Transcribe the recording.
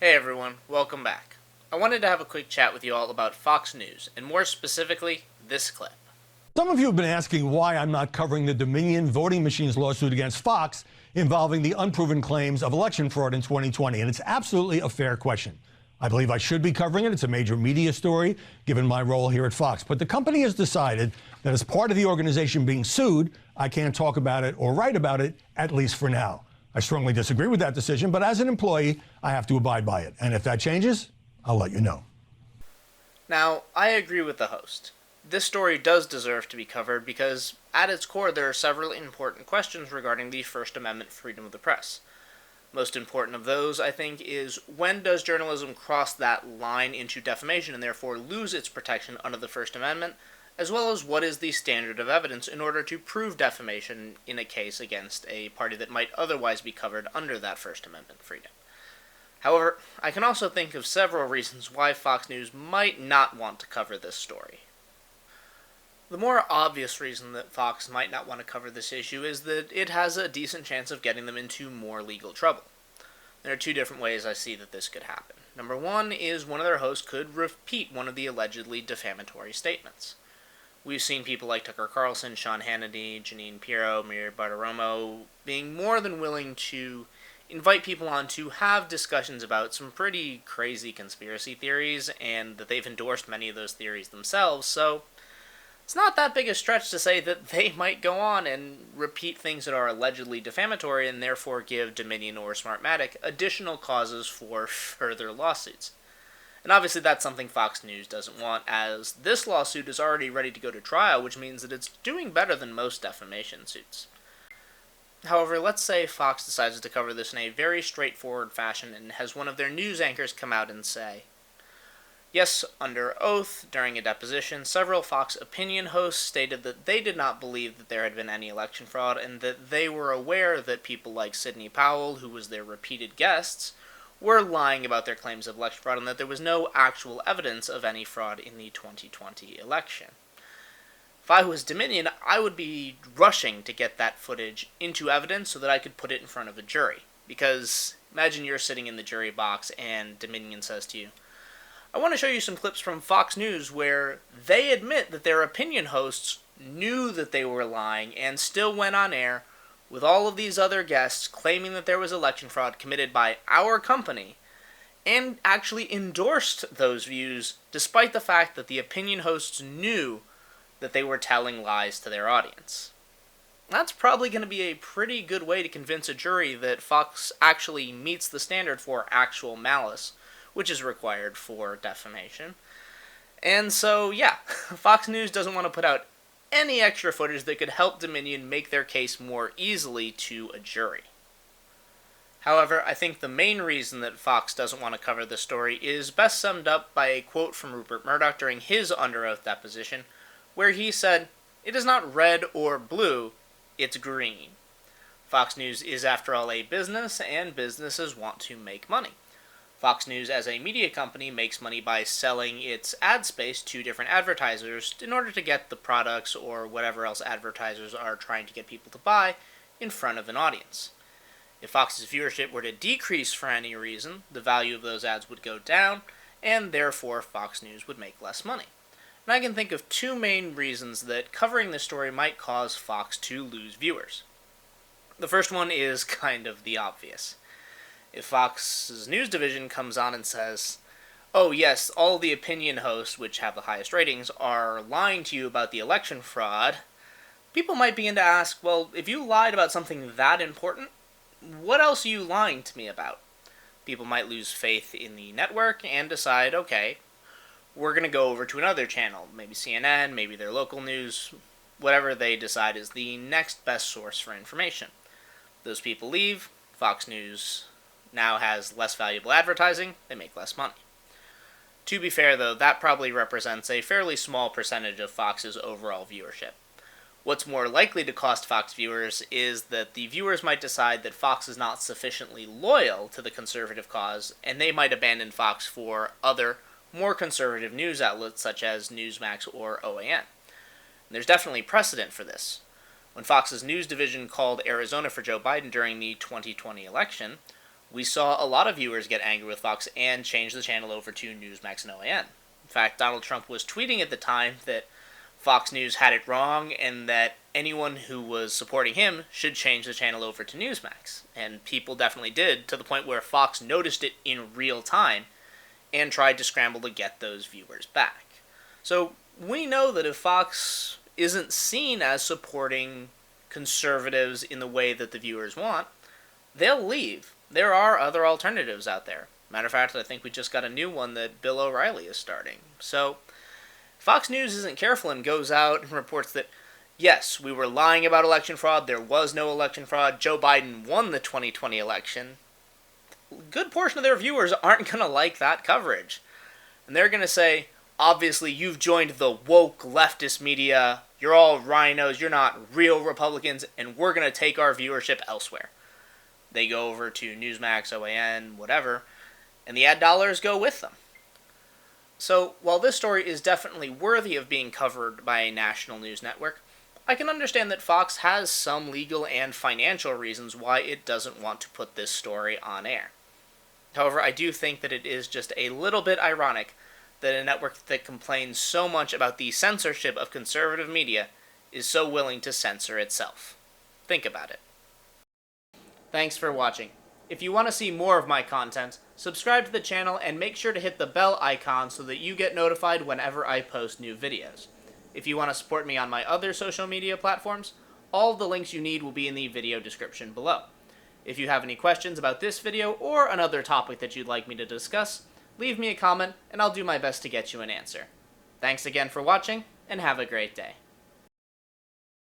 Hey everyone, welcome back. I wanted to have a quick chat with you all about Fox News, and more specifically, this clip. Some of you have been asking why I'm not covering the Dominion voting machines lawsuit against Fox involving the unproven claims of election fraud in 2020, and it's absolutely a fair question. I believe I should be covering it. It's a major media story, given my role here at Fox. But the company has decided that as part of the organization being sued, I can't talk about it or write about it, at least for now. I strongly disagree with that decision, but as an employee, I have to abide by it. And if that changes, I'll let you know. Now, I agree with the host. This story does deserve to be covered because, at its core, there are several important questions regarding the First Amendment freedom of the press. Most important of those, I think, is when does journalism cross that line into defamation and therefore lose its protection under the First Amendment, as well as what is the standard of evidence in order to prove defamation in a case against a party that might otherwise be covered under that First Amendment freedom. However, I can also think of several reasons why Fox News might not want to cover this story. The more obvious reason that Fox might not want to cover this issue is that it has a decent chance of getting them into more legal trouble. There are two different ways I see that this could happen. Number one is one of their hosts could repeat one of the allegedly defamatory statements. We've seen people like Tucker Carlson, Sean Hannity, Janine Pirro, Maria Bartiromo being more than willing to invite people on to have discussions about some pretty crazy conspiracy theories, and that they've endorsed many of those theories themselves, so it's not that big a stretch to say that they might go on and repeat things that are allegedly defamatory and therefore give Dominion or Smartmatic additional causes for further lawsuits. And obviously that's something Fox News doesn't want, as this lawsuit is already ready to go to trial, which means that it's doing better than most defamation suits. However, let's say Fox decides to cover this in a very straightforward fashion and has one of their news anchors come out and say, yes, under oath, during a deposition, several Fox opinion hosts stated that they did not believe that there had been any election fraud and that they were aware that people like Sidney Powell, who was their repeated guests, were lying about their claims of election fraud and that there was no actual evidence of any fraud in the 2020 election. If I was Dominion, I would be rushing to get that footage into evidence so that I could put it in front of a jury. Because imagine you're sitting in the jury box and Dominion says to you, I want to show you some clips from Fox News where they admit that their opinion hosts knew that they were lying and still went on air with all of these other guests claiming that there was election fraud committed by our company and actually endorsed those views despite the fact that the opinion hosts knew that they were telling lies to their audience. That's probably going to be a pretty good way to convince a jury that Fox actually meets the standard for actual malice, which is required for defamation. And so, yeah, Fox News doesn't want to put out any extra footage that could help Dominion make their case more easily to a jury. However, I think the main reason that Fox doesn't want to cover this story is best summed up by a quote from Rupert Murdoch during his under oath deposition, where he said, "It is not red or blue, it's green." Fox News is, after all, a business, and businesses want to make money. Fox News, as a media company, makes money by selling its ad space to different advertisers in order to get the products or whatever else advertisers are trying to get people to buy in front of an audience. If Fox's viewership were to decrease for any reason, the value of those ads would go down, and therefore Fox News would make less money. And I can think of two main reasons that covering this story might cause Fox to lose viewers. The first one is kind of the obvious. If Fox's news division comes on and says, oh yes, all the opinion hosts, which have the highest ratings, are lying to you about the election fraud, people might begin to ask, well, if you lied about something that important, what else are you lying to me about? People might lose faith in the network and decide, okay, we're going to go over to another channel, maybe CNN, maybe their local news, whatever they decide is the next best source for information. Those people leave, Fox News now has less valuable advertising, they make less money. To be fair, though, that probably represents a fairly small percentage of Fox's overall viewership. What's more likely to cost Fox viewers is that the viewers might decide that Fox is not sufficiently loyal to the conservative cause, and they might abandon Fox for other, more conservative news outlets such as Newsmax or OAN. And there's definitely precedent for this. When Fox's news division called Arizona for Joe Biden during the 2020 election, we saw a lot of viewers get angry with Fox and change the channel over to Newsmax and OAN. In fact, Donald Trump was tweeting at the time that Fox News had it wrong and that anyone who was supporting him should change the channel over to Newsmax. And people definitely did, to the point where Fox noticed it in real time and tried to scramble to get those viewers back. So we know that if Fox isn't seen as supporting conservatives in the way that the viewers want, they'll leave. There are other alternatives out there. Matter of fact, I think we just got a new one that Bill O'Reilly is starting. So Fox News isn't careful and goes out and reports that, yes, we were lying about election fraud, there was no election fraud, Joe Biden won the 2020 election. A good portion of their viewers aren't going to like that coverage. And they're going to say, obviously you've joined the woke leftist media, you're all rhinos, you're not real Republicans, and we're going to take our viewership elsewhere. They go over to Newsmax, OAN, whatever, and the ad dollars go with them. So, while this story is definitely worthy of being covered by a national news network, I can understand that Fox has some legal and financial reasons why it doesn't want to put this story on air. However, I do think that it is just a little bit ironic that a network that complains so much about the censorship of conservative media is so willing to censor itself. Think about it. Thanks for watching. If you want to see more of my content, subscribe to the channel and make sure to hit the bell icon so that you get notified whenever I post new videos. If you want to support me on my other social media platforms, all of the links you need will be in the video description below. If you have any questions about this video or another topic that you'd like me to discuss, leave me a comment and I'll do my best to get you an answer. Thanks again for watching, and have a great day.